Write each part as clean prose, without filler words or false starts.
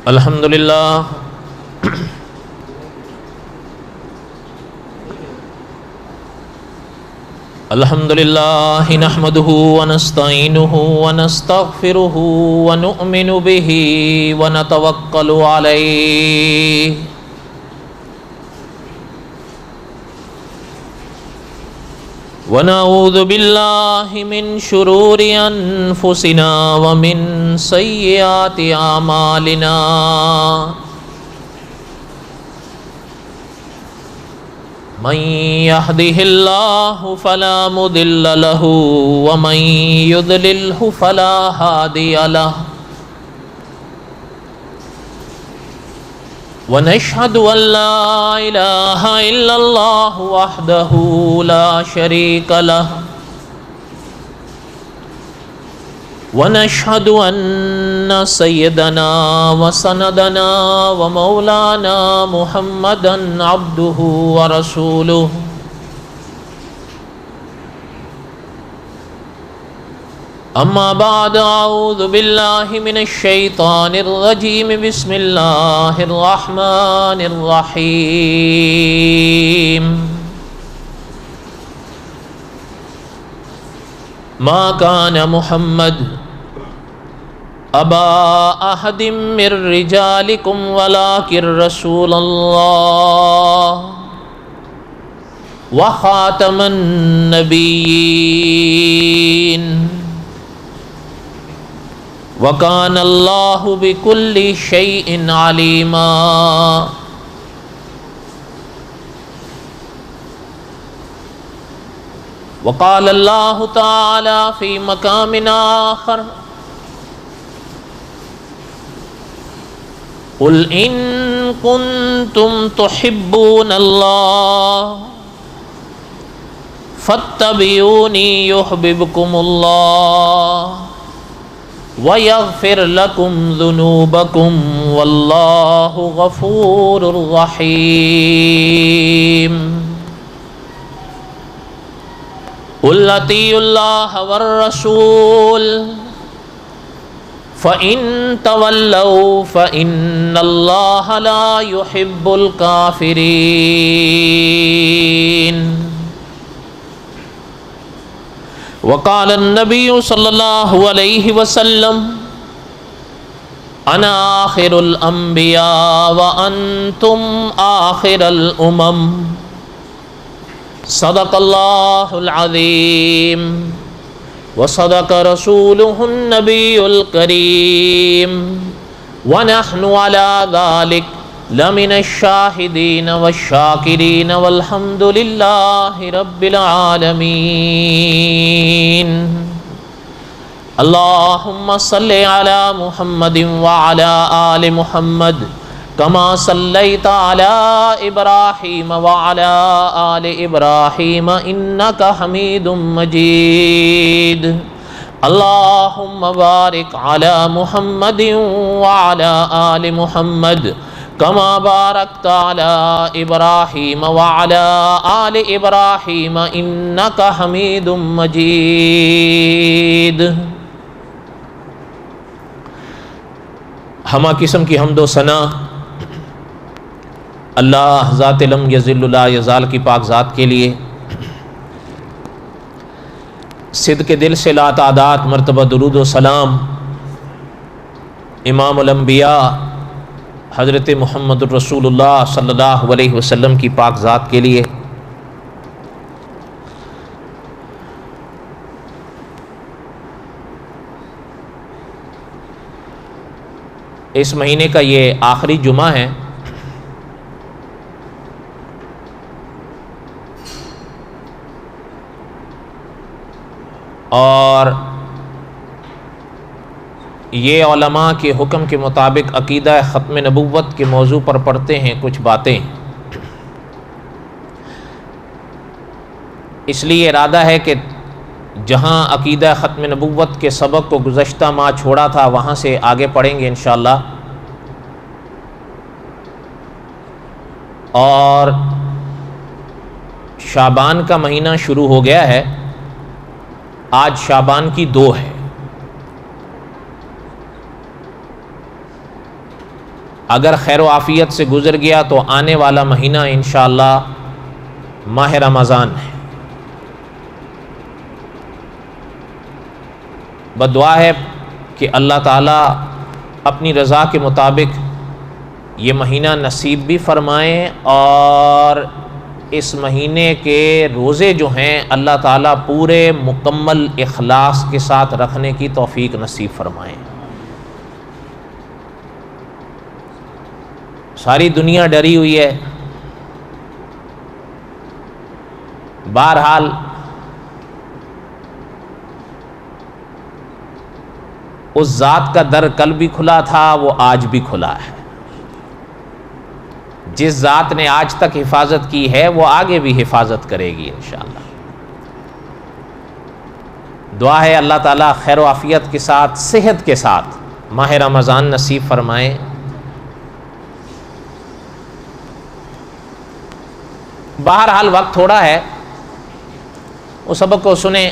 الحمد للہ الحمد للہ نحمده ونستعینه ونستغفره ونؤمن به ونتوکل علیہ ونعوذ باللہ من شرور انفسنا ومن سیئات اعمالنا من يهده الله فلا مضل له ومن يضلله فلا هادي له ونشهد أن لا إله إلا الله وحده لا شريك له ونشهد أن سيدنا وسندنا ومولانا محمدا عبده ورسوله أما بعد أعوذ بالله من الشيطان الرجيم بسم الله الرحمن الرحيم ما كان محمد أبا أحد من رجالكم ولكن رسول الله وخاتم النبيين وَكَانَ اللَّهُ بِكُلِّ شَيْءٍ عَلِيمًا وقال الله تعالى في مقام آخر قُلْ إِن كُنتُمْ تُحِبُّونَ اللَّهَ فَاتَّبِعُونِي يُحْبِبْكُمُ اللَّهُ وَيَغْفِرْ لَكُمْ ذُنُوبَكُمْ وَاللَّهُ غَفُورٌ رَحِيمٌ قُلْ أَطِيعُوا اللَّهَ وَالرَّسُولَ فَإِن تَوَلَّوْا فَإِنَّ اللَّهَ لَا يُحِبُّ الْكَافِرِينَ وقال النبی صلی اللہ علیہ وسلم انا آخر الانبیاء وانتم آخر الامم صدق اللہ العظیم وصدق رسولہ النبی الکریم ونحن على ذلك لمن الشاہدین والشاکرین والحمد للہ رب العالمین اللہم صلی علی محمد وعلی آل محمد کما صلیت علی ابراہیم وعلی آل ابراہیم انکا حمید مجید اللہم بارک علی محمد وعلی آل محمد کما بارکت علی ابراہیم وعلی آل ابراہیم انکا حمید مجید۔ ہمہ قسم کی حمد و ثنا اللہ ذات لم یزل لا یزال کی پاک ذات کے لیے صدق دل سے لا تعداد مرتبہ درود و سلام امام الانبیاء حضرت محمد الرسول اللہ صلی اللہ علیہ وسلم کی پاک ذات کے لیے۔ اس مہینے کا یہ آخری جمعہ ہے اور یہ علماء کے حکم کے مطابق عقیدہ ختم نبوت کے موضوع پر پڑھتے ہیں کچھ باتیں، اس لیے ارادہ ہے کہ جہاں عقیدہ ختم نبوت کے سبق کو گزشتہ ماہ چھوڑا تھا وہاں سے آگے پڑھیں گے انشاءاللہ۔ اور شعبان کا مہینہ شروع ہو گیا ہے، آج شعبان کی 2 ہے، اگر خیر و عافیت سے گزر گیا تو آنے والا مہینہ انشاءاللہ ماہ رمضان ہے. بدعا ہے کہ اللہ تعالیٰ اپنی رضا کے مطابق یہ مہینہ نصیب بھی فرمائیں، اور اس مہینے کے روزے جو ہیں اللہ تعالیٰ پورے مکمل اخلاص کے ساتھ رکھنے کی توفیق نصیب فرمائیں. ساری دنیا ڈری ہوئی ہے. بہرحال اس ذات کا در کل بھی کھلا تھا، وہ آج بھی کھلا ہے. جس ذات نے آج تک حفاظت کی ہے وہ آگے بھی حفاظت کرے گی انشاءاللہ. دعا ہے اللہ تعالیٰ خیر و عافیت کے ساتھ، صحت کے ساتھ ماہ رمضان نصیب فرمائیں. بہرحال وقت تھوڑا ہے، اس سبق کو سنیں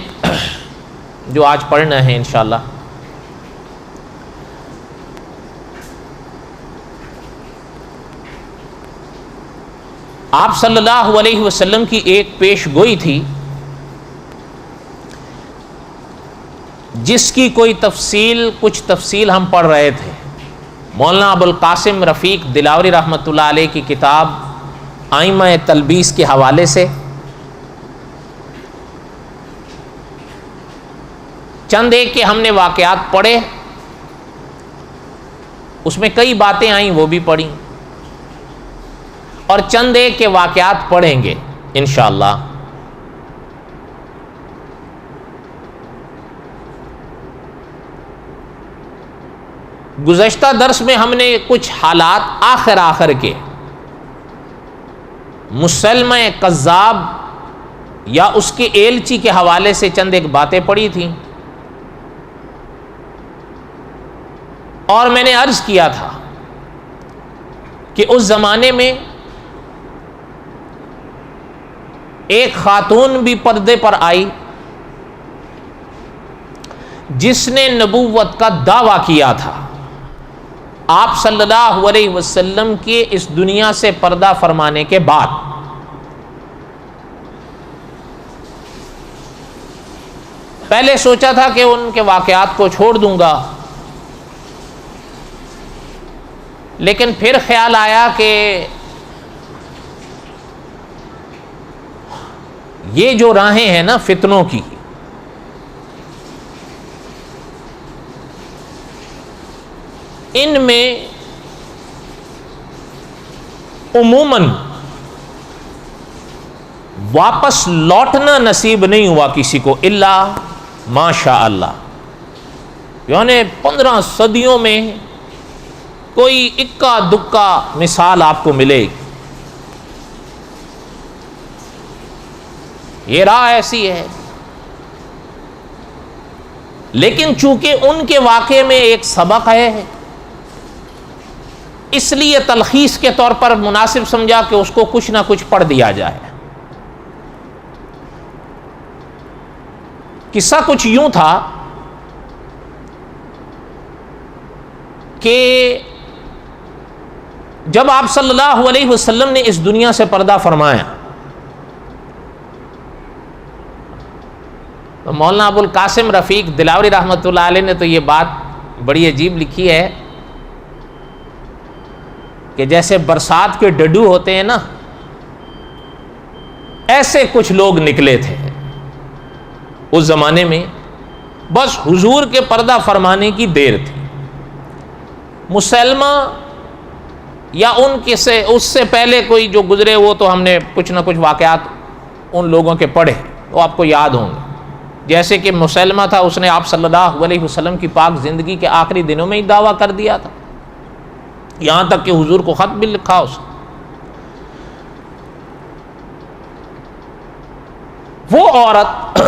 جو آج پڑھنا ہے انشاءاللہ. آپ صلی اللہ علیہ وسلم کی ایک پیش گوئی تھی جس کی کوئی کچھ تفصیل ہم پڑھ رہے تھے. مولانا ابو القاسم رفیق دلاوری رحمۃ اللہ علیہ کی کتاب آئمہ تلبیس کے حوالے سے چند ایک کے ہم نے واقعات پڑھے، اس میں کئی باتیں آئیں وہ بھی پڑھیں، اور چند ایک کے واقعات پڑھیں گے انشاءاللہ. گزشتہ درس میں ہم نے کچھ حالات آخر کے مسلمہ کذاب یا اس کے ایلچی کے حوالے سے چند ایک باتیں پڑھی تھیں، اور میں نے عرض کیا تھا کہ اس زمانے میں ایک خاتون بھی پردے پر آئی جس نے نبوت کا دعویٰ کیا تھا آپ صلی اللہ علیہ وسلم کے اس دنیا سے پردہ فرمانے کے بعد. پہلے سوچا تھا کہ ان کے واقعات کو چھوڑ دوں گا، لیکن پھر خیال آیا کہ یہ جو راہیں ہیں نا فتنوں کی، ان میں عموماً واپس لوٹنا نصیب نہیں ہوا کسی کو الا ماشاء اللہ. یعنی 15 صدیوں میں کوئی اکا دکا مثال آپ کو ملے گی. یہ راہ ایسی ہے. لیکن چونکہ ان کے واقعے میں ایک سبق ہے، اس لیے تلخیص کے طور پر مناسب سمجھا کہ اس کو کچھ نہ کچھ پڑھ دیا جائے. قصہ کچھ یوں تھا کہ جب آپ صلی اللہ علیہ وسلم نے اس دنیا سے پردہ فرمایا تو مولانا ابو القاسم رفیق دلاوری رحمۃ اللہ علیہ نے تو یہ بات بڑی عجیب لکھی ہے کہ جیسے برسات کے ڈڈو ہوتے ہیں نا، ایسے کچھ لوگ نکلے تھے اس زمانے میں. بس حضور کے پردہ فرمانے کی دیر تھی. مسلمہ یا ان کے سے اس سے پہلے کوئی جو گزرے وہ تو ہم نے کچھ نہ کچھ واقعات ان لوگوں کے پڑھے وہ آپ کو یاد ہوں گے. جیسے کہ مسلمہ تھا، اس نے آپ صلی اللہ علیہ وسلم کی پاک زندگی کے آخری دنوں میں ہی دعویٰ کر دیا تھا، یہاں تک کہ حضور کو خط بھی لکھا اس. وہ عورت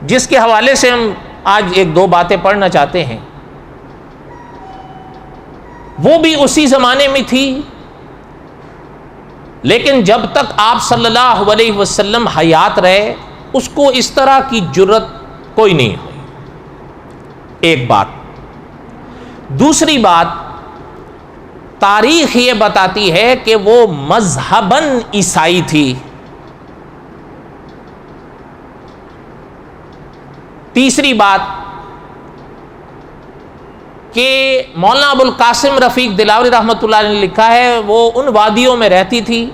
جس کے حوالے سے ہم آج ایک دو باتیں پڑھنا چاہتے ہیں، وہ بھی اسی زمانے میں تھی، لیکن جب تک آپ صلی اللہ علیہ وسلم حیات رہے اس کو اس طرح کی جرت کوئی نہیں ہوئی. ایک بات. دوسری بات، تاریخ یہ بتاتی ہے کہ وہ مذہباً عیسائی تھی۔ تیسری بات کہ مولانا ابو القاسم رفیق دلاوری رحمۃ اللہ علیہ نے لکھا ہے وہ ان وادیوں میں رہتی تھی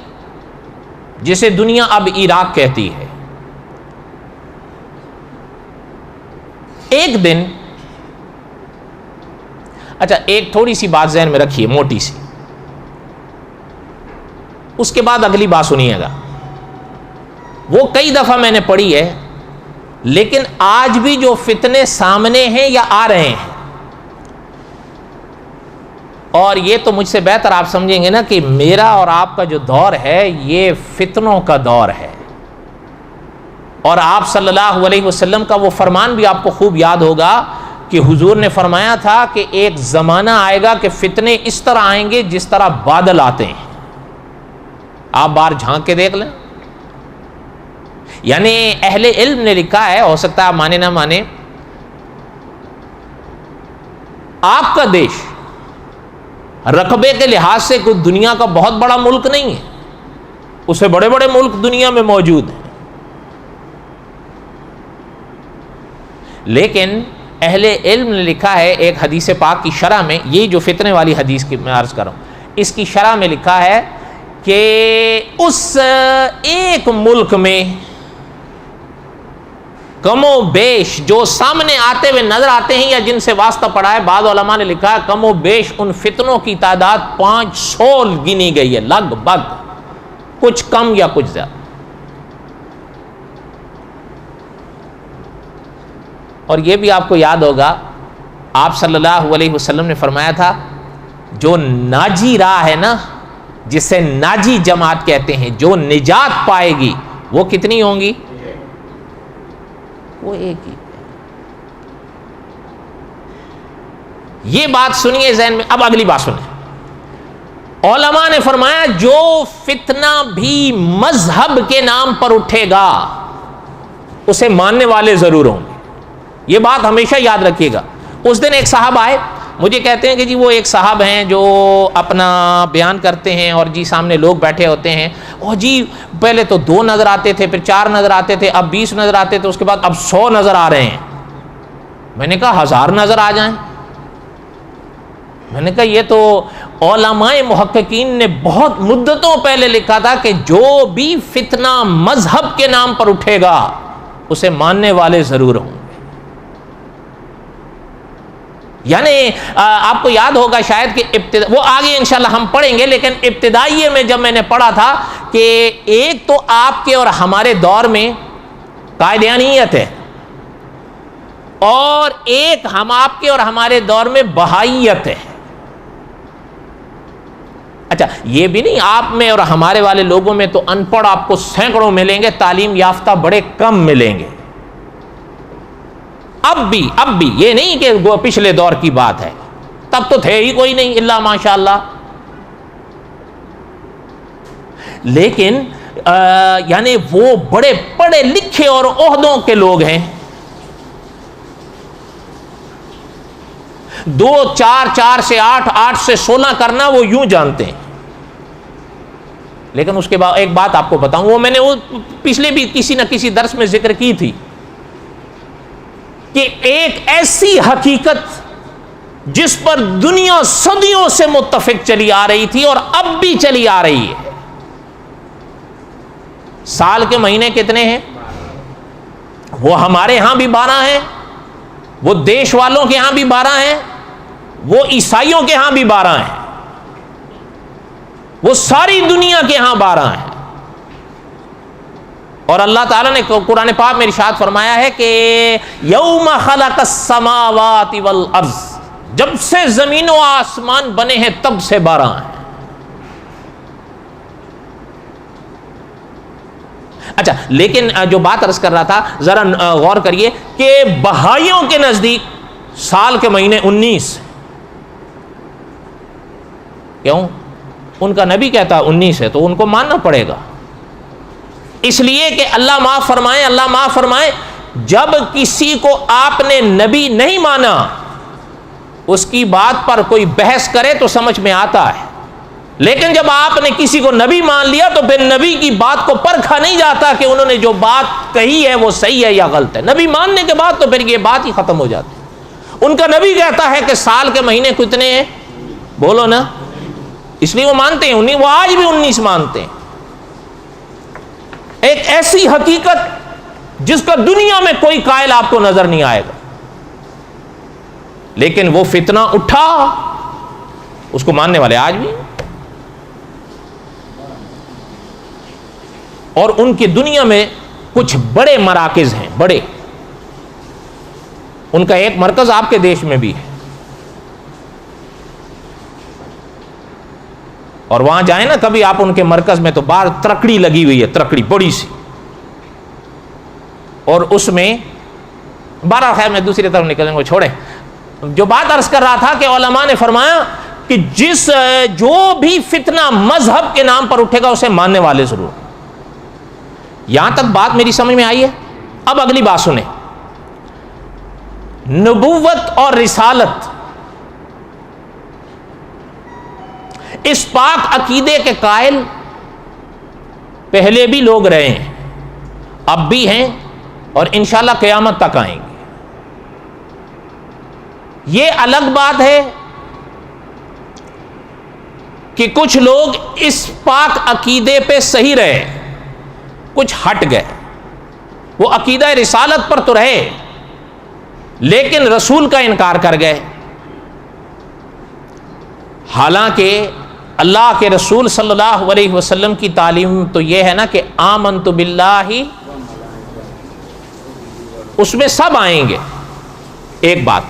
جسے دنیا اب عراق کہتی ہے۔ ایک دن، اچھا ایک تھوڑی سی بات ذہن میں رکھیے، موٹی سی، اس کے بعد اگلی بات سنیے گا۔ وہ کئی دفعہ میں نے پڑھی ہے، لیکن آج بھی جو فتنے سامنے ہیں یا آ رہے ہیں، اور یہ تو مجھ سے بہتر آپ سمجھیں گے نا کہ میرا اور آپ کا جو دور ہے یہ فتنوں کا دور ہے، اور آپ صلی اللہ علیہ وسلم کا وہ فرمان بھی آپ کو خوب یاد ہوگا کہ حضور نے فرمایا تھا کہ ایک زمانہ آئے گا کہ فتنے اس طرح آئیں گے جس طرح بادل آتے ہیں۔ آپ باہر جھانک کے دیکھ لیں، یعنی اہل علم نے لکھا ہے، ہو سکتا ہے آپ مانے نہ مانے، آپ کا دیش رقبے کے لحاظ سے کوئی دنیا کا بہت بڑا ملک نہیں ہے، اس سے بڑے بڑے ملک دنیا میں موجود ہیں، لیکن اہل علم نے لکھا ہے ایک حدیث پاک کی شرح میں، یہ جو فتنے والی حدیث کی میں عرض کر رہا ہوں، اس کی شرح میں لکھا ہے کہ اس ایک ملک میں کم و بیش جو سامنے آتے ہوئے نظر آتے ہیں یا جن سے واسطہ پڑا ہے، بعض علماء نے لکھا ہے کم و بیش ان فتنوں کی تعداد 500 گنی گئی ہے، لگ بھگ، کچھ کم یا کچھ زیادہ۔ اور یہ بھی آپ کو یاد ہوگا، آپ صلی اللہ علیہ وسلم نے فرمایا تھا جو ناجی راہ ہے نا، جسے ناجی جماعت کہتے ہیں، جو نجات پائے گی، وہ کتنی ہوں گی؟ وہ ایک ہی۔ یہ بات سنیے ذہن میں۔ اب اگلی بات سنیں، علماء نے فرمایا جو فتنہ بھی مذہب کے نام پر اٹھے گا اسے ماننے والے ضرور ہوں گے، یہ بات ہمیشہ یاد رکھیے گا۔ اس دن ایک صاحب آئے، مجھے کہتے ہیں کہ جی وہ ایک صاحب ہیں جو اپنا بیان کرتے ہیں اور جی سامنے لوگ بیٹھے ہوتے ہیں، اور جی پہلے تو 2 نظر آتے تھے، پھر 4 نظر آتے تھے، اب 20 نظر آتے تھے، اس کے بعد اب 100 نظر آ رہے ہیں۔ میں نے کہا 1000 نظر آ جائیں؟ میں نے کہا یہ تو علماء محققین نے بہت مدتوں پہلے لکھا تھا کہ جو بھی فتنہ مذہب کے نام پر اٹھے گا اسے ماننے والے ضرور ہوں۔ یعنی آپ کو یاد ہوگا شاید کہ وہ آگے انشاءاللہ ہم پڑھیں گے، لیکن ابتدائیے میں جب میں نے پڑھا تھا کہ ایک تو آپ کے اور ہمارے دور میں قادیانیت ہے، اور ایک ہم آپ کے اور ہمارے دور میں بہائیت ہے۔ اچھا یہ بھی نہیں، آپ میں اور ہمارے والے لوگوں میں تو ان پڑھ آپ کو سینکڑوں ملیں گے، تعلیم یافتہ بڑے کم ملیں گے۔ اب بھی یہ نہیں کہ وہ پچھلے دور کی بات ہے، تب تو تھے ہی کوئی نہیں الا ماشاء اللہ، لیکن یعنی وہ بڑے پڑھے لکھے اور عہدوں کے لوگ ہیں، 2 4 سے 8 8 سے 16 کرنا وہ یوں جانتے ہیں۔ لیکن اس کے بعد ایک بات آپ کو بتاؤں، وہ میں نے پچھلے بھی کسی نہ کسی درس میں ذکر کی تھی کہ ایک ایسی حقیقت جس پر دنیا صدیوں سے متفق چلی آ رہی تھی اور اب بھی چلی آ رہی ہے، سال کے مہینے کتنے ہیں؟ وہ ہمارے ہاں بھی 12 ہیں، وہ دیش والوں کے ہاں بھی 12 ہیں، وہ عیسائیوں کے ہاں بھی 12 ہیں، وہ ساری دنیا کے ہاں 12 ہیں۔ اور اللہ تعالیٰ نے قرآن پاک میں ارشاد فرمایا ہے کہ یوم خلق السماوات والارض، جب سے زمین و آسمان بنے ہیں تب سے 12 ہیں۔ اچھا لیکن جو بات عرض کر رہا تھا ذرا غور کریے کہ بہائیوں کے نزدیک سال کے مہینے 19، کیوں؟ ان کا نبی کہتا 19 ہے تو ان کو ماننا پڑے گا، اس لیے کہ اللہ معاف فرمائے، اللہ معاف فرمائے، جب کسی کو آپ نے نبی نہیں مانا اس کی بات پر کوئی بحث کرے تو سمجھ میں آتا ہے لیکن جب آپ نے کسی کو نبی مان لیا تو پھر نبی کی بات کو پرکھا نہیں جاتا کہ انہوں نے جو بات کہی ہے وہ صحیح ہے یا غلط ہے. نبی ماننے کے بعد تو پھر یہ بات ہی ختم ہو جاتی. ان کا نبی کہتا ہے کہ سال کے مہینے کتنے ہیں, بولو نا, اس لیے وہ مانتے ہیں, وہ آج بھی 19 مانتے ہیں. ایک ایسی حقیقت جس کا دنیا میں کوئی قائل آپ کو نظر نہیں آئے گا, لیکن وہ فتنہ اٹھا, اس کو ماننے والے آج بھی. اور ان کی دنیا میں کچھ بڑے مراکز ہیں, بڑے. ان کا ایک مرکز آپ کے دیش میں بھی ہے, اور وہاں جائیں نا کبھی آپ ان کے مرکز میں تو باہر ترکڑی لگی ہوئی ہے, ترکڑی بڑی سی, اور اس میں 12 خیر میں دوسری طرف نکلیں گے, چھوڑے. جو بات عرض کر رہا تھا کہ علماء نے فرمایا کہ جو بھی فتنہ مذہب کے نام پر اٹھے گا اسے ماننے والے ضرور. یہاں تک بات میری سمجھ میں آئی ہے. اب اگلی بات سنیں. نبوت اور رسالت اس پاک عقیدے کے قائل پہلے بھی لوگ رہے ہیں, اب بھی ہیں, اور انشاءاللہ قیامت تک آئیں گے. یہ الگ بات ہے کہ کچھ لوگ اس پاک عقیدے پہ صحیح رہے, کچھ ہٹ گئے. وہ عقیدہ رسالت پر تو رہے لیکن رسول کا انکار کر گئے. حالانکہ اللہ کے رسول صلی اللہ علیہ وسلم کی تعلیم تو یہ ہے نا کہ آمنت باللہ, اس میں سب آئیں گے. ایک بات.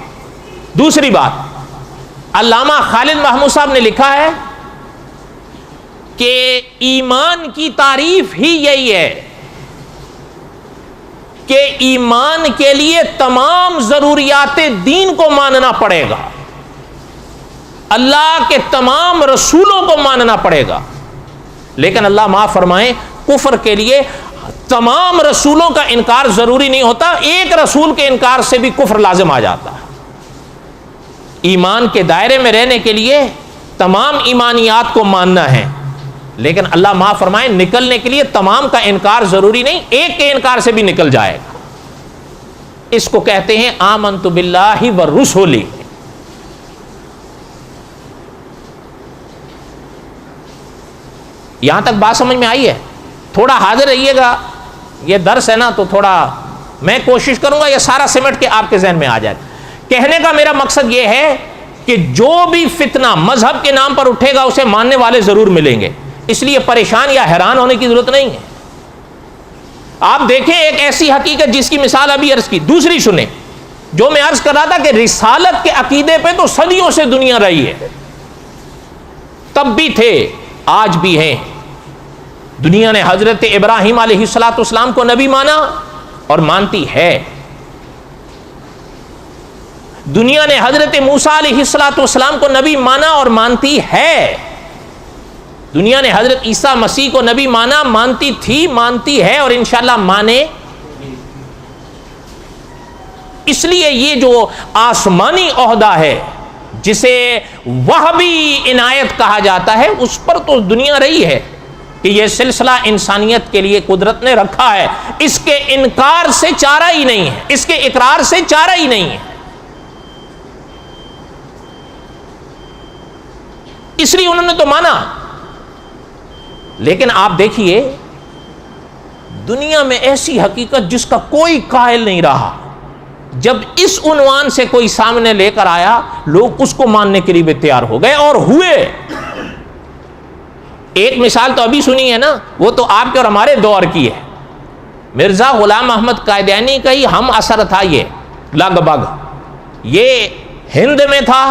دوسری بات, علامہ خالد محمود صاحب نے لکھا ہے کہ ایمان کی تعریف ہی یہی ہے کہ ایمان کے لیے تمام ضروریات دین کو ماننا پڑے گا, اللہ کے تمام رسولوں کو ماننا پڑے گا. لیکن اللہ معاف فرمائے, کفر کے لیے تمام رسولوں کا انکار ضروری نہیں ہوتا, ایک رسول کے انکار سے بھی کفر لازم آ جاتا ہے. ایمان کے دائرے میں رہنے کے لیے تمام ایمانیات کو ماننا ہے, لیکن اللہ معاف فرمائے نکلنے کے لیے تمام کا انکار ضروری نہیں, ایک کے انکار سے بھی نکل جائے گا. اس کو کہتے ہیں آمنت باللہ والرسل. یہاں تک بات سمجھ میں آئی ہے؟ تھوڑا حاضر رہیے گا, یہ درس ہے نا تو تھوڑا میں کوشش کروں گا یہ سارا سمٹ کے آپ کے ذہن میں آ جائے. کہنے کا میرا مقصد یہ ہے کہ جو بھی فتنہ مذہب کے نام پر اٹھے گا اسے ماننے والے ضرور ملیں گے, اس لیے پریشان یا حیران ہونے کی ضرورت نہیں ہے. آپ دیکھیں ایک ایسی حقیقت جس کی مثال ابھی عرض کی. دوسری سنیں, جو میں عرض کر رہا تھا کہ رسالت کے عقیدے پہ تو صدیوں سے دنیا رہی ہے, تب بھی تھے آج بھی ہیں. دنیا نے حضرت ابراہیم علیہ السلام کو نبی مانا اور مانتی ہے. دنیا نے حضرت موسیٰ علیہ السلام کو نبی مانا اور مانتی ہے. دنیا نے حضرت عیسیٰ مسیح کو نبی مانا, مانتی تھی, مانتی ہے اور انشاءاللہ مانے. اس لیے یہ جو آسمانی عہدہ ہے جسے وہبی عنایت کہا جاتا ہے, اس پر تو دنیا رہی ہے کہ یہ سلسلہ انسانیت کے لیے قدرت نے رکھا ہے. اس کے انکار سے چارہ ہی نہیں ہے, اس کے اقرار سے چارہ ہی نہیں ہے. اس لیے انہوں نے تو مانا. لیکن آپ دیکھیے دنیا میں ایسی حقیقت جس کا کوئی قائل نہیں رہا, جب اس عنوان سے کوئی سامنے لے کر آیا لوگ اس کو ماننے کے لیے بھی تیار ہو گئے اور ہوئے. ایک مثال تو ابھی سنی ہے نا, وہ تو آپ کے اور ہمارے دور کی ہے. مرزا غلام احمد قادیانی کا ہی ہم اثر تھا یہ لگ بھگ. یہ ہند میں تھا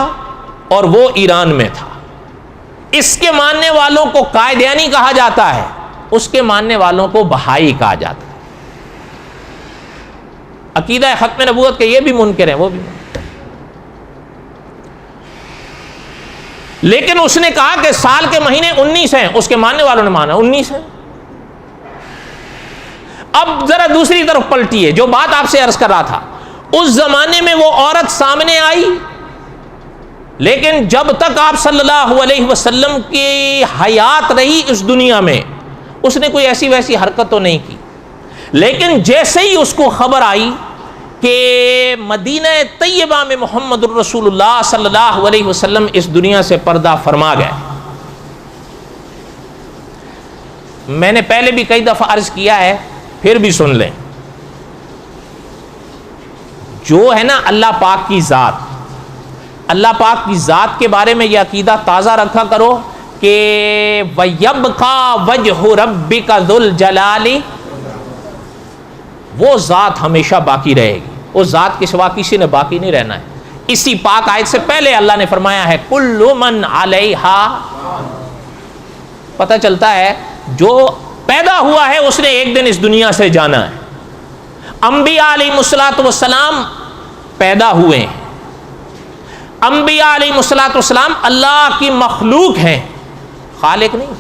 اور وہ ایران میں تھا. اس کے ماننے والوں کو قادیانی کہا جاتا ہے, اس کے ماننے والوں کو بہائی کہا جاتا ہے. عقیدہ ختم نبوت کے یہ بھی منکر ہیں, وہ بھی. لیکن اس نے کہا کہ سال کے مہینے 19 ہیں, اس کے ماننے والوں نے مانا 19 ہیں. اب ذرا دوسری طرف پلٹیے, جو بات آپ سے عرض کر رہا تھا, اس زمانے میں وہ عورت سامنے آئی لیکن جب تک آپ صلی اللہ علیہ وسلم کی حیات رہی اس دنیا میں اس نے کوئی ایسی ویسی حرکت تو نہیں کی. لیکن جیسے ہی اس کو خبر آئی کہ مدینہ طیبہ میں محمد الرسول اللہ صلی اللہ علیہ وسلم اس دنیا سے پردہ فرما گئے. میں نے پہلے بھی کئی دفعہ عرض کیا ہے، پھر بھی سن لیں. جو ہے نا اللہ پاک کی ذات، اللہ پاک کی ذات کے بارے میں یہ عقیدہ تازہ رکھا کرو کہ وَيَبْقَى وَجْهُ رَبِّكَ ذُو الْجَلَالِ، وہ ذات ہمیشہ باقی رہے گی، اس ذات کے سوا کسی نے باقی نہیں رہنا ہے. اسی پاک آیت سے پہلے اللہ نے فرمایا ہے کُلُّ مَنْ عَلَيْهَا. پتہ چلتا ہے جو پیدا ہوا ہے اس نے ایک دن اس دنیا سے جانا ہے. انبیاء علیہ الصلوۃ والسلام پیدا ہوئے ہیں. انبیاء علیہ الصلوۃ والسلام اللہ کی مخلوق ہیں، خالق نہیں.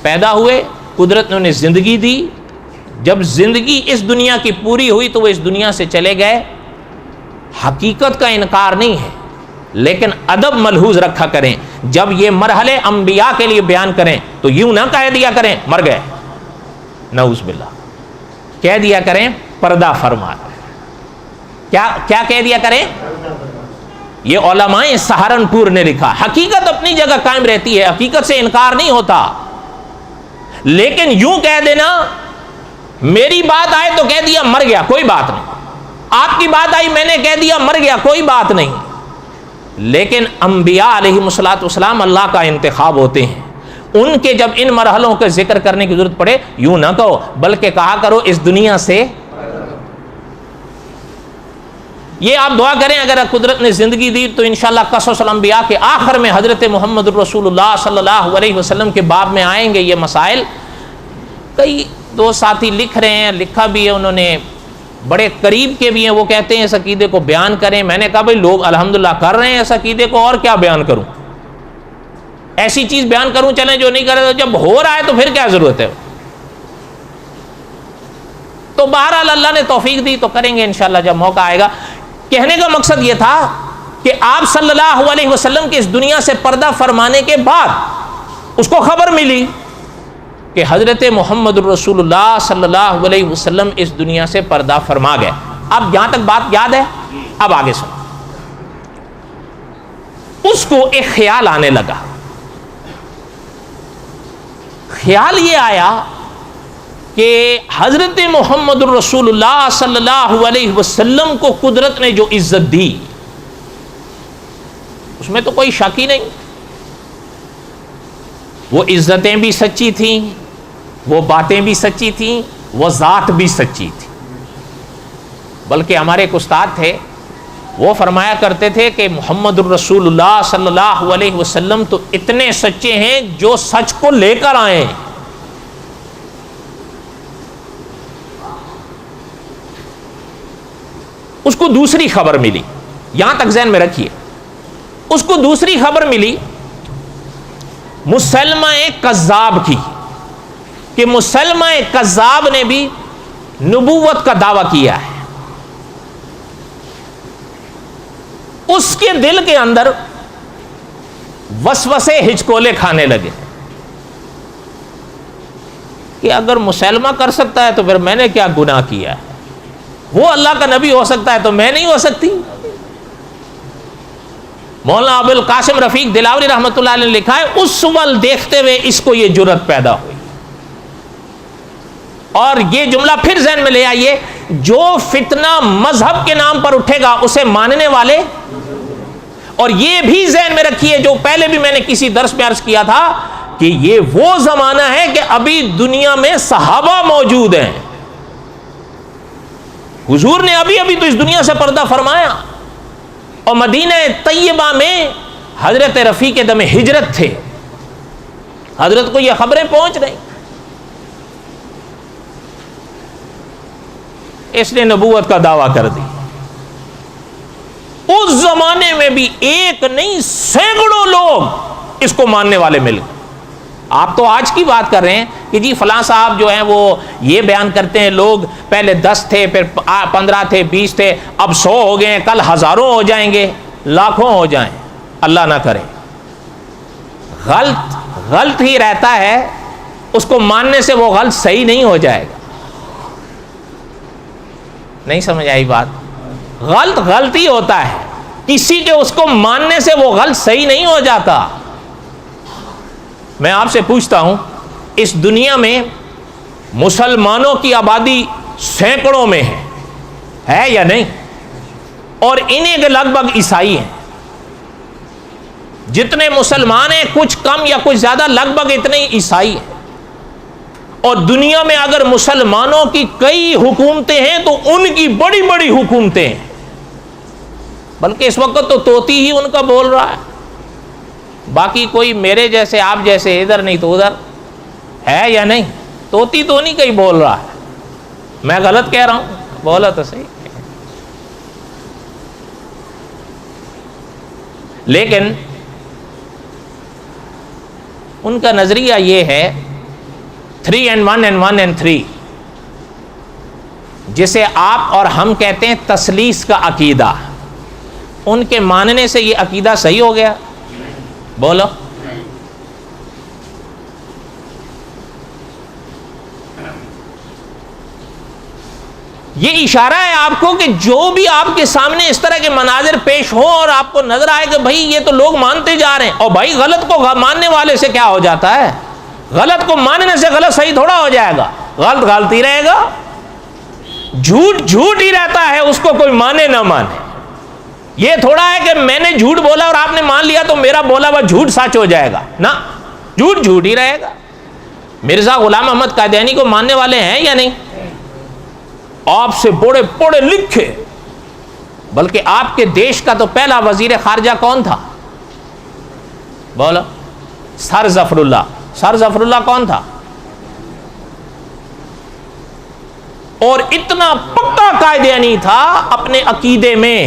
پیدا ہوئے، قدرت نے انہیں زندگی دی. جب زندگی اس دنیا کی پوری ہوئی تو وہ اس دنیا سے چلے گئے. حقیقت کا انکار نہیں ہے، لیکن ادب ملحوظ رکھا کریں. جب یہ مرحلے انبیاء کے لیے بیان کریں تو یوں نہ کہہ دیا کریں مر گئے، نعوذ باللہ. کہہ دیا کریں پردہ فرما. کیا کہہ دیا کریں؟ یہ علماء سہارنپور نے لکھا. حقیقت اپنی جگہ قائم رہتی ہے، حقیقت سے انکار نہیں ہوتا. لیکن یوں کہہ دینا، میری بات آئے تو کہہ دیا مر گیا، کوئی بات نہیں. آپ کی بات آئی میں نے کہہ دیا مر گیا، کوئی بات نہیں. لیکن انبیاء علیہ الصلوۃ والسلام اللہ کا انتخاب ہوتے ہیں. ان کے جب ان مرحلوں کا ذکر کرنے کی ضرورت پڑے یوں نہ کہو، بلکہ کہا کرو اس دنیا سے. یہ آپ دعا کریں اگر قدرت نے زندگی دی تو انشاءاللہ قصص الانبیاء کے آخر میں حضرت محمد الرسول اللہ صلی اللہ علیہ وسلم کے باب میں آئیں گے یہ مسائل. کئی دو ساتھی لکھ رہے ہیں، لکھا بھی ہے انہوں نے، بڑے قریب کے بھی ہیں، وہ کہتے ہیں اس عقیدے کو بیان کریں. میں نے کہا بھائی لوگ الحمدللہ کر رہے ہیں اس عقیدے کو، اور کیا بیان کروں؟ ایسی چیز بیان کروں چلیں جو نہیں کر رہے، جب ہو رہا ہے تو پھر کیا ضرورت ہے؟ تو بہرحال اللہ نے توفیق دی تو کریں گے انشاءاللہ جب موقع آئے گا. کہنے کا مقصد یہ تھا کہ آپ صلی اللہ علیہ وسلم کے اس دنیا سے پردہ فرمانے کے بعد اس کو خبر ملی کہ حضرت محمد الرسول اللہ صلی اللہ علیہ وسلم اس دنیا سے پردہ فرما گئے. اب یہاں تک بات یاد ہے؟ اب آگے سنو. اس کو ایک خیال آنے لگا. خیال یہ آیا کہ حضرت محمد الرسول اللہ صلی اللہ علیہ وسلم کو قدرت نے جو عزت دی اس میں تو کوئی شک ہی نہیں. وہ عزتیں بھی سچی تھیں، وہ باتیں بھی سچی تھیں، وہ ذات بھی سچی تھی. بلکہ ہمارے ایک استاد تھے، وہ فرمایا کرتے تھے کہ محمد الرسول اللہ صلی اللہ علیہ وسلم تو اتنے سچے ہیں جو سچ کو لے کر آئے. اس کو دوسری خبر ملی، یہاں تک ذہن میں رکھیے. اس کو دوسری خبر ملی مسلمہ کذاب کی، کہ مسلمہ کذاب نے بھی نبوت کا دعویٰ کیا ہے. اس کے دل کے اندر وسوسے ہچکولے کھانے لگے کہ اگر مسلمہ کر سکتا ہے تو پھر میں نے کیا گناہ کیا ہے؟ وہ اللہ کا نبی ہو سکتا ہے تو میں نہیں ہو سکتی؟ مولانا ابو القاسم رفیق دلاوری رحمۃ اللہ علیہ نے لکھا ہے اس وقت دیکھتے ہوئے اس کو یہ جرت پیدا ہوئی. اور یہ جملہ پھر ذہن میں لے آئیے، جو فتنہ مذہب کے نام پر اٹھے گا اسے ماننے والے. اور یہ بھی ذہن میں رکھیے جو پہلے بھی میں نے کسی درس میں عرض کیا تھا کہ یہ وہ زمانہ ہے کہ ابھی دنیا میں صحابہ موجود ہیں. حضور نے ابھی ابھی تو اس دنیا سے پردہ فرمایا، اور مدینہ طیبہ میں حضرت رفیق دم ہجرت تھے. حضرت کو یہ خبریں پہنچ رہی. اس نے نبوت کا دعویٰ کر دی. اس زمانے میں بھی ایک نہیں سینکڑوں لوگ اس کو ماننے والے مل گئے. آپ تو آج کی بات کر رہے ہیں کہ جی فلاں صاحب جو ہیں وہ یہ بیان کرتے ہیں لوگ پہلے 10 تھے، پھر 15 تھے، 20 تھے، اب 100 ہو گئے، کل ہزاروں ہو جائیں گے. لاکھوں ہو جائیں، اللہ نہ کرے، غلط ہی رہتا ہے، اس کو ماننے سے وہ غلط صحیح نہیں ہو جائے گا. نہیں سمجھ آئی بات؟ غلط ہی ہوتا ہے، کسی کے اس کو ماننے سے وہ غلط صحیح نہیں ہو جاتا. میں آپ سے پوچھتا ہوں، اس دنیا میں مسلمانوں کی آبادی سینکڑوں میں ہے یا نہیں؟ اور انہیں کے لگ بھگ عیسائی ہیں. جتنے مسلمان ہیں کچھ کم یا کچھ زیادہ لگ بھگ اتنے ہی عیسائی ہیں. اور دنیا میں اگر مسلمانوں کی کئی حکومتیں ہیں تو ان کی بڑی بڑی حکومتیں ہیں، بلکہ اس وقت تو طوطی ہی ان کا بول رہا ہے. باقی کوئی میرے جیسے آپ جیسے ادھر نہیں تو ادھر ہے یا نہیں؟ طوطی تو نہیں کہیں بول رہا ہے. میں غلط کہہ رہا ہوں؟ بولا تو صحیح. لیکن ان کا نظریہ یہ ہے 3 and 1 and 1 and 3، جسے آپ اور ہم کہتے ہیں تثلیث کا عقیدہ. ان کے ماننے سے یہ عقیدہ صحیح ہو گیا؟ بولو. یہ اشارہ ہے آپ کو کہ جو بھی آپ کے سامنے اس طرح کے مناظر پیش ہوں اور آپ کو نظر آئے کہ بھائی یہ تو لوگ مانتے جا رہے ہیں، اور بھائی غلط کو ماننے والے سے کیا ہو جاتا ہے؟ غلط کو ماننے سے غلط صحیح تھوڑا ہو جائے گا. غلط ہی رہے گا، جھوٹ ہی رہتا ہے، اس کو کوئی مانے نہ مانے. یہ تھوڑا ہے کہ میں نے جھوٹ بولا اور آپ نے مان لیا تو میرا بولا ہوا جھوٹ سچ ہو جائے گا. نہ، جھوٹ ہی رہے گا. مرزا غلام احمد قادیانی کو ماننے والے ہیں یا نہیں؟ آپ سے بڑے پڑھے لکھے، بلکہ آپ کے دیش کا تو پہلا وزیر خارجہ کون تھا؟ بولو. سر ظفر اللہ کون تھا؟ اور اتنا پکا قائدیانی تھا اپنے عقیدے میں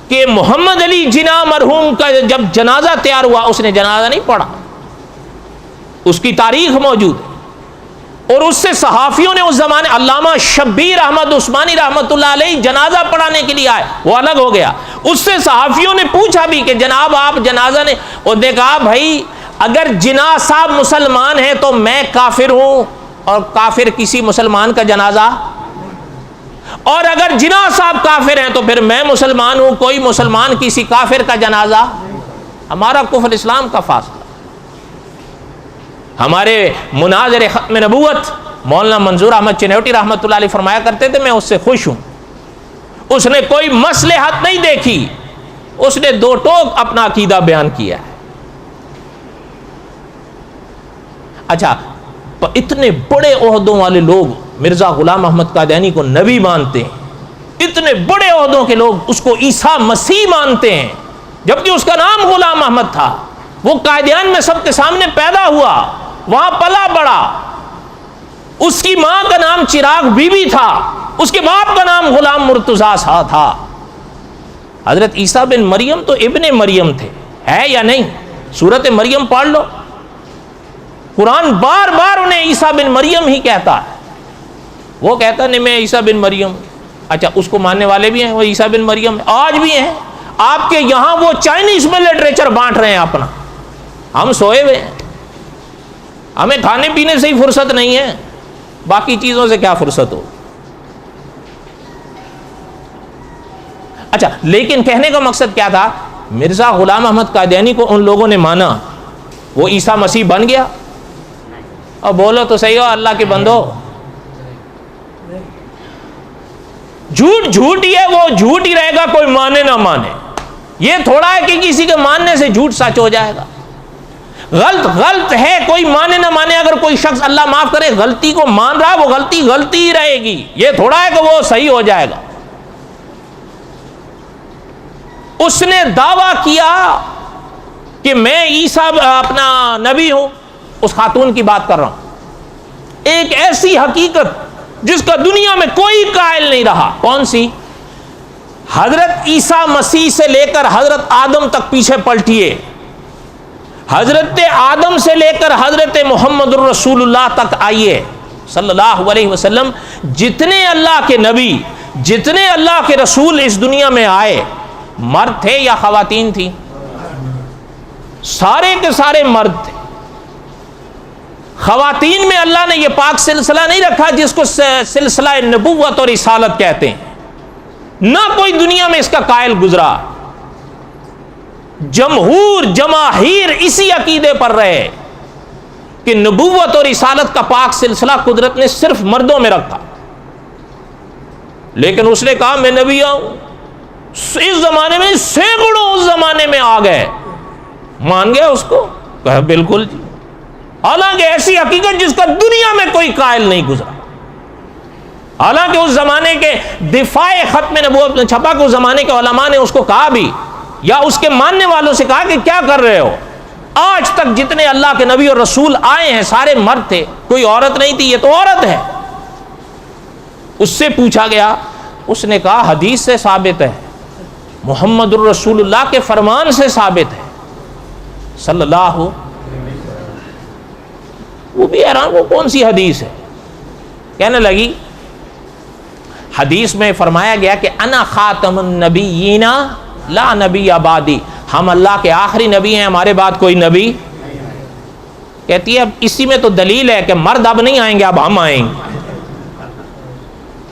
کہ محمد علی جناح مرحوم کا جب جنازہ تیار ہوا اس نے جنازہ نہیں پڑھا. اس کی تاریخ موجود ہے. اور اس سے صحافیوں نے اس زمانے، علامہ شبیر احمد عثمانی رحمۃ اللہ علیہ جنازہ پڑھانے کے لیے آئے، وہ الگ ہو گیا. اس سے صحافیوں نے پوچھا بھی کہ جناب آپ جنازہ نے، اور نے کہا بھائی اگر جناح صاحب مسلمان ہیں تو میں کافر ہوں اور کافر کسی مسلمان کا جنازہ، اور اگر جناح صاحب کافر ہیں تو پھر میں مسلمان ہوں، کوئی مسلمان کسی کافر کا جنازہ. ہمارا کفر اسلام کا فاصلہ. ہمارے مناظر ختم نبوت مولانا منظور احمد چنوٹی رحمۃ اللہ علیہ فرمایا کرتے تھے میں اس سے خوش ہوں، اس نے کوئی مصلحت نہیں دیکھی، اس نے دو ٹوک اپنا عقیدہ بیان کیا ہے. اچھا، اتنے بڑے عہدوں والے لوگ مرزا غلام احمد قادیانی کو نبی مانتے ہیں، اتنے بڑے عہدوں کے لوگ اس کو عیسیٰ مسیح مانتے ہیں، جبکہ اس کا نام غلام احمد تھا. وہ قادیان میں سب کے سامنے پیدا ہوا، وہاں پلا بڑا. اس کی ماں کا نام چراغ بی بی تھا، اس کے باپ کا نام غلام مرتضیٰ تھا. حضرت عیسیٰ بن مریم تو ابن مریم تھے، ہے یا نہیں؟ سورت مریم پڑھ لو، قرآن بار بار انہیں عیسیٰ بن مریم ہی کہتا ہے. وہ کہتا نہیں میں عیسیٰ بن مریم. اچھا، اس کو ماننے والے بھی ہیں، وہ عیسیٰ بن مریم آج بھی ہیں. آپ کے یہاں وہ چائنیز میں لٹریچر بانٹ رہے ہیں اپنا، ہم سوئے ہوئے ہیں. ہمیں کھانے پینے سے ہی فرصت نہیں ہے، باقی چیزوں سے کیا فرصت ہو. اچھا، لیکن کہنے کا مقصد کیا تھا؟ مرزا غلام احمد قادیانی کو ان لوگوں نے مانا، وہ عیسیٰ مسیح بن گیا. اور بولو تو صحیح ہو اللہ کے بندو، جھوٹ ہی ہے، وہ جھوٹ ہی رہے گا، کوئی مانے نہ مانے. یہ تھوڑا ہے کہ کسی کے ماننے سے جھوٹ سچ ہو جائے گا. غلط ہے، کوئی مانے نہ مانے. اگر کوئی شخص اللہ معاف کرے غلطی کو مان رہا، وہ غلطی ہی رہے گی. یہ تھوڑا ہے کہ وہ صحیح ہو جائے گا. اس نے دعویٰ کیا کہ میں عیسیٰ اپنا نبی ہوں. اس خاتون کی بات کر رہا ہوں. ایک ایسی حقیقت جس کا دنیا میں کوئی قائل نہیں رہا. کون سی؟ حضرت عیسیٰ مسیح سے لے کر حضرت آدم تک پیچھے پلٹیے، حضرت آدم سے لے کر حضرت محمد الرسول اللہ تک آئیے صلی اللہ علیہ وسلم. جتنے اللہ کے نبی، جتنے اللہ کے رسول اس دنیا میں آئے، مرد تھے یا خواتین تھی؟ سارے کے سارے مرد تھے۔ خواتین میں اللہ نے یہ پاک سلسلہ نہیں رکھا جس کو سلسلہ نبوت اور رسالت کہتے ہیں، نہ کوئی دنیا میں اس کا قائل گزرا۔ جمہور جماہیر اسی عقیدے پر رہے کہ نبوت اور رسالت کا پاک سلسلہ قدرت نے صرف مردوں میں رکھا، لیکن اس نے کہا میں نبی آؤں۔ اس زمانے میں سینکڑوں اس زمانے میں آ گئے، مان گیا اس کو؟ کہا بالکل جی، حالانکہ ایسی حقیقت جس کا دنیا میں کوئی قائل نہیں گزرا۔ حالانکہ اس زمانے کے دفاع ختم نبوت میں چھپا کہ اس زمانے کے علماء نے اس کو کہا بھی، یا اس کے ماننے والوں سے کہا کہ کیا کر رہے ہو؟ آج تک جتنے اللہ کے نبی اور رسول آئے ہیں سارے مرد تھے، کوئی عورت نہیں تھی، یہ تو عورت ہے۔ اس سے پوچھا گیا، اس نے کہا حدیث سے ثابت ہے، محمد الرسول اللہ کے فرمان سے ثابت ہے صلی اللہ۔ وہ بھی حیران، وہ کون سی حدیث ہے؟ کہنے لگی حدیث میں فرمایا گیا کہ انا خاتم النبیین لا نبی بعدی، ہم اللہ کے آخری نبی ہیں، ہمارے بعد کوئی نبی۔ کہتی ہے اب اسی میں تو دلیل ہے کہ مرد اب نہیں آئیں گے، اب ہم آئیں گے۔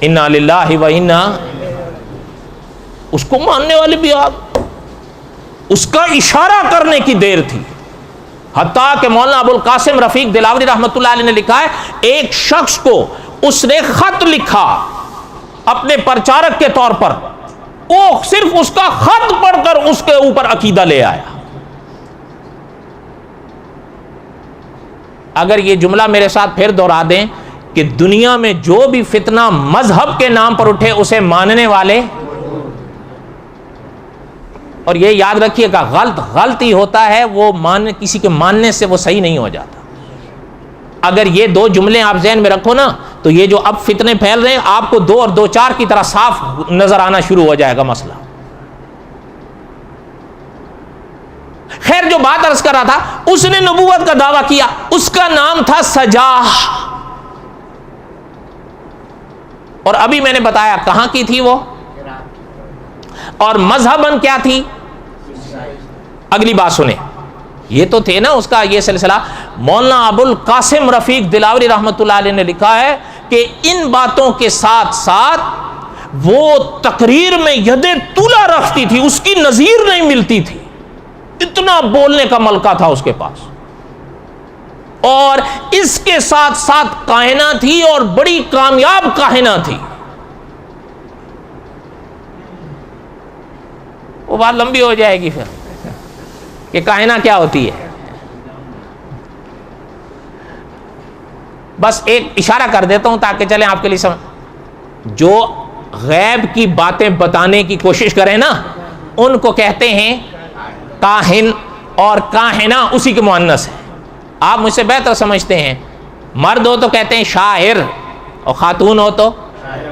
انا للہ و انا، اس کو ماننے والے بھی آپ، اس کا اشارہ کرنے کی دیر تھی، حتیٰ کہ مولانا ابو القاسم رفیق دلاوری رحمۃ اللہ علیہ نے لکھا ہے ایک شخص کو اس نے خط لکھا اپنے پرچارک کے طور پر، وہ صرف اس کا خط پڑھ کر اس کے اوپر عقیدہ لے آیا۔ اگر یہ جملہ میرے ساتھ پھر دوہرا دیں کہ دنیا میں جو بھی فتنہ مذہب کے نام پر اٹھے اسے ماننے والے، اور یہ یاد رکھیے گا غلط ہی ہوتا ہے، وہ کسی کے ماننے سے وہ صحیح نہیں ہو جاتا۔ اگر یہ دو جملے آپ ذہن میں رکھو نا تو یہ جو اب فتنے پھیل رہے ہیں آپ کو 2 اور 2 4 کی طرح صاف نظر آنا شروع ہو جائے گا مسئلہ۔ خیر جو بات عرض کر رہا تھا، اس نے نبوت کا دعویٰ کیا، اس کا نام تھا سجاح، اور ابھی میں نے بتایا کہاں کی تھی وہ، اور مذہباً کیا تھی۔ اگلی بات سنیں، یہ تو تھے نا اس کا یہ سلسلہ۔ مولانا ابو القاسم رفیق دلاوری رحمۃ اللہ علیہ نے لکھا ہے کہ ان باتوں کے ساتھ ساتھ وہ تقریر میں ید طولہ رکھتی تھی، اس کی نظیر نہیں ملتی تھی، اتنا بولنے کا ملکہ تھا اس کے پاس، اور اس کے ساتھ ساتھ کاہنہ تھی اور بڑی کامیاب کاہنہ تھی۔ وہ بات لمبی ہو جائے گی پھر کہ کاہنہ کیا ہوتی ہے، بس ایک اشارہ کر دیتا ہوں تاکہ چلیں آپ کے لیے سمجھ۔ جو غیب کی باتیں بتانے کی کوشش کریں نا ان کو کہتے ہیں کاہن، اور کاہنہ اسی کے مؤنث ہے۔ آپ مجھ سے بہتر سمجھتے ہیں، مرد ہو تو کہتے ہیں شاعر، اور خاتون ہو تو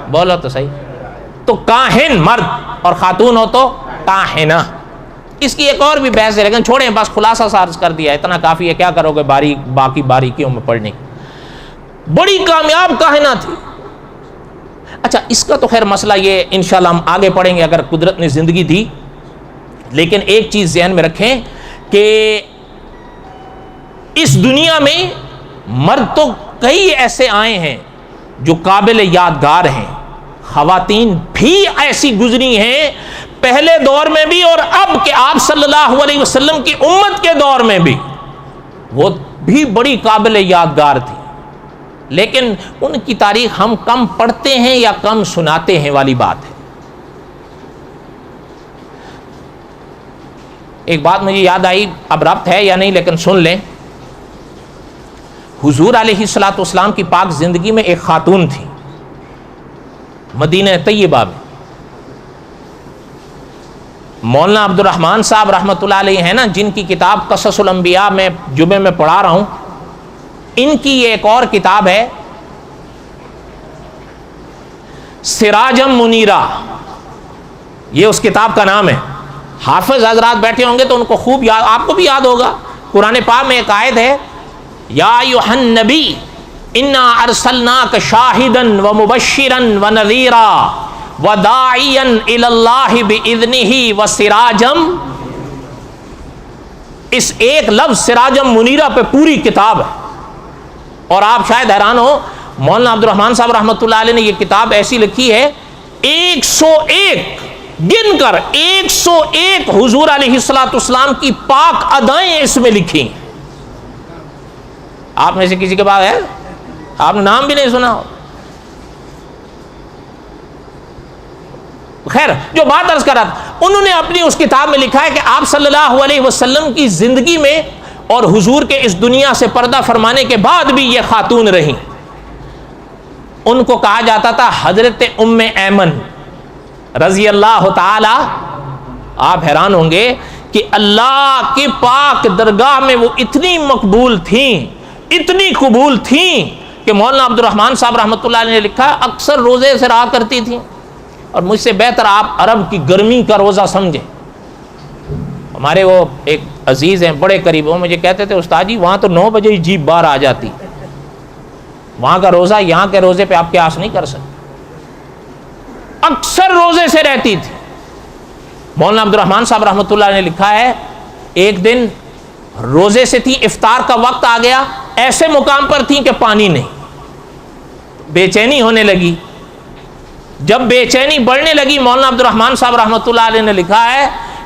بولو تو صحیح، تو کاہن مرد اور خاتون ہو تو کاہنہ۔ اس کی ایک اور بھی بحث ہے لیکن چھوڑیں، بس خلاصہ عرض کر دیا، اتنا کافی ہے، کیا کرو گے باقی باریکیوں میں پڑھنے۔ بڑی کامیاب کاہنہ تھی۔ اچھا اس کا تو خیر مسئلہ یہ انشاءاللہ ہم آگے پڑھیں گے اگر قدرت نے زندگی دی، لیکن ایک چیز ذہن میں رکھیں کہ اس دنیا میں مرد تو کئی ایسے آئے ہیں جو قابل یادگار ہیں، خواتین بھی ایسی گزری ہیں پہلے دور میں بھی اور اب کہ آپ صلی اللہ علیہ وسلم کی امت کے دور میں بھی، وہ بھی بڑی قابل یادگار تھی، لیکن ان کی تاریخ ہم کم پڑھتے ہیں یا کم سناتے ہیں والی بات ہے۔ ایک بات مجھے یاد آئی، اب ربط ہے یا نہیں لیکن سن لیں۔ حضور علیہ الصلوۃ والسلام کی پاک زندگی میں ایک خاتون تھی مدینہ طیبہ میں، مولانا عبد الرحمن صاحب رحمۃ اللہ علیہ ہیں نا، جن کی کتاب قصص الانبیاء میں جمعے میں پڑھا رہا ہوں، ان کی یہ ایک اور کتاب ہے سراجم منیرہ، یہ اس کتاب کا نام ہے۔ حافظ حضرات بیٹھے ہوں گے تو ان کو خوب یاد، آپ کو بھی یاد ہوگا، قرآن پاک میں ایک آیت ہے، یا ایھا النبی انا ارسلناک شاہدا ومبشرا ونذیرا وَدَاعِيًا إِلَى اللَّهِ بِإِذْنِهِ وَسِرَاجًا، اس ایک لفظ سراجم منیرہ پہ پوری کتاب ہے. اور آپ شاید حیران ہو، مولانا عبد الرحمن صاحب رحمۃ اللہ علیہ نے یہ کتاب ایسی لکھی ہے 101 گن کر 101 حضور علیہ الصلوۃ والسلام کی پاک ادائیں اس میں لکھی. آپ میں سے کسی کے بعد ہے آپ نے نام بھی نہیں سنا ہو. خیر، جو بات عرض کر رہا تھا، انہوں نے اپنی اس کتاب میں لکھا ہے کہ آپ صلی اللہ علیہ وسلم کی زندگی میں اور حضور کے اس دنیا سے پردہ فرمانے کے بعد بھی یہ خاتون رہیں. ان کو کہا جاتا تھا حضرت ام ایمن رضی اللہ تعالی. آپ حیران ہوں گے کہ اللہ کی پاک درگاہ میں وہ اتنی مقبول تھیں، اتنی قبول تھیں کہ مولانا عبد الرحمن صاحب رحمۃ اللہ علیہ نے لکھا اکثر روزے سے رہا کرتی تھیں. اور مجھ سے بہتر آپ عرب کی گرمی کا روزہ سمجھیں. ہمارے وہ ایک عزیز ہیں بڑے قریب، وہ مجھے کہتے تھے استاد جی وہاں تو 9 بجے ہی جیپ باہر آ جاتی، وہاں کا روزہ یہاں کے روزے پہ آپ قیاس نہیں کر سکتے. اکثر روزے سے رہتی تھی. مولانا عبد الرحمن صاحب رحمۃ اللہ نے لکھا ہے ایک دن روزے سے تھی، افطار کا وقت آ گیا، ایسے مقام پر تھی کہ پانی نہیں، بے چینی ہونے لگی. جب بے چینی بڑھنے لگی، مولانا عبد الرحمن صاحب رحمۃ اللہ علیہ نے لکھا ہے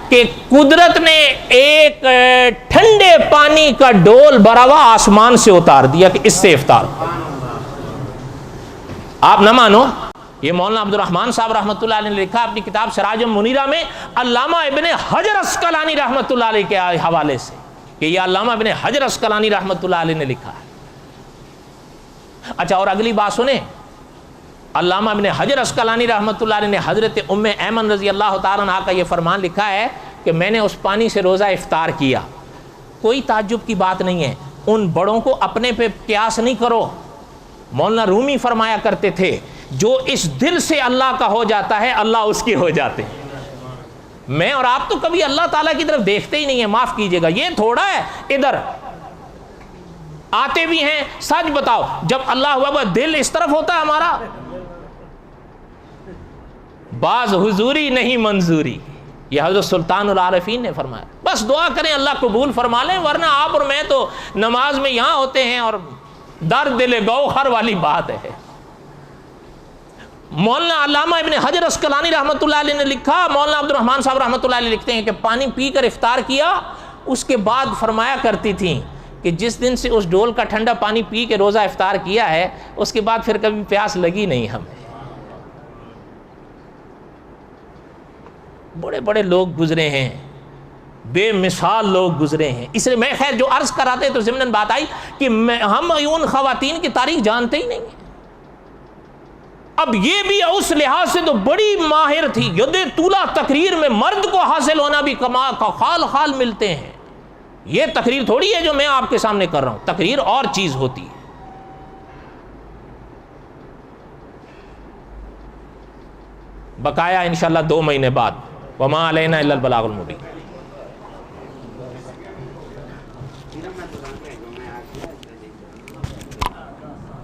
کہ قدرت نے ایک ٹھنڈے پانی کا ڈول بھرا ہوا آسمان سے اتار دیا کہ اس سے افطار. آپ نہ مانو، یہ مولانا عبد الرحمن صاحب رحمۃ اللہ علیہ نے لکھا اپنی کتاب سراج منیرہ میں علامہ ابن حجر اسقلانی رحمۃ اللہ علیہ کے حوالے سے، کہ یہ علامہ ابن حجر اسقلانی رحمۃ اللہ علیہ نے لکھا ہے. اچھا، اور اگلی بات سنیں، علامہ ابن حجر اسقلانی رحمۃ اللہ علیہ نے حضرت ام ایمن رضی اللہ تعالیٰ عنہا کا یہ فرمان لکھا ہے کہ میں نے اس پانی سے روزہ افطار کیا. کوئی تعجب کی بات نہیں ہے، ان بڑوں کو اپنے پہ قیاس نہیں کرو. مولانا رومی فرمایا کرتے تھے جو اس دل سے اللہ کا ہو جاتا ہے اللہ اس کے ہو جاتے ہیں. میں اور آپ تو کبھی اللہ تعالیٰ کی طرف دیکھتے ہی نہیں ہیں، معاف کیجیے گا. یہ تھوڑا ہے ادھر آتے بھی ہیں. سچ بتاؤ، جب اللہ ہوا دل اس طرف ہوتا ہے ہمارا، بعض حضوری نہیں منظوری. یہ حضرت سلطان العارفین نے فرمایا. بس دعا کریں اللہ قبول فرما لیں، ورنہ آپ اور میں تو نماز میں یہاں ہوتے ہیں اور در دل گوہر والی بات ہے. مولانا علامہ ابن حجر اسقلانی رحمۃ اللہ علیہ نے لکھا، مولانا عبد الرحمن صاحب رحمۃ اللہ علیہ لکھتے ہیں کہ پانی پی کر افطار کیا، اس کے بعد فرمایا کرتی تھیں کہ جس دن سے اس ڈول کا ٹھنڈا پانی پی کے روزہ افطار کیا ہے اس کے بعد پھر کبھی پیاس لگی نہیں ہمیں. بڑے بڑے لوگ گزرے ہیں، بے مثال لوگ گزرے ہیں. اس لیے میں خیر جو عرض کراتے تو ضمناً بات آئی کہ ہم ان خواتین کی تاریخ جانتے ہی نہیں ہیں. اب یہ بھی اس لحاظ سے تو بڑی ماہر تھی. ید طولہ تقریر میں مرد کو حاصل ہونا بھی کما کا خال خال ملتے ہیں. یہ تقریر تھوڑی ہے جو میں آپ کے سامنے کر رہا ہوں، تقریر اور چیز ہوتی ہے. بقایا انشاءاللہ 2 مہینے بعد. وما علینا الا البلاغ المبین.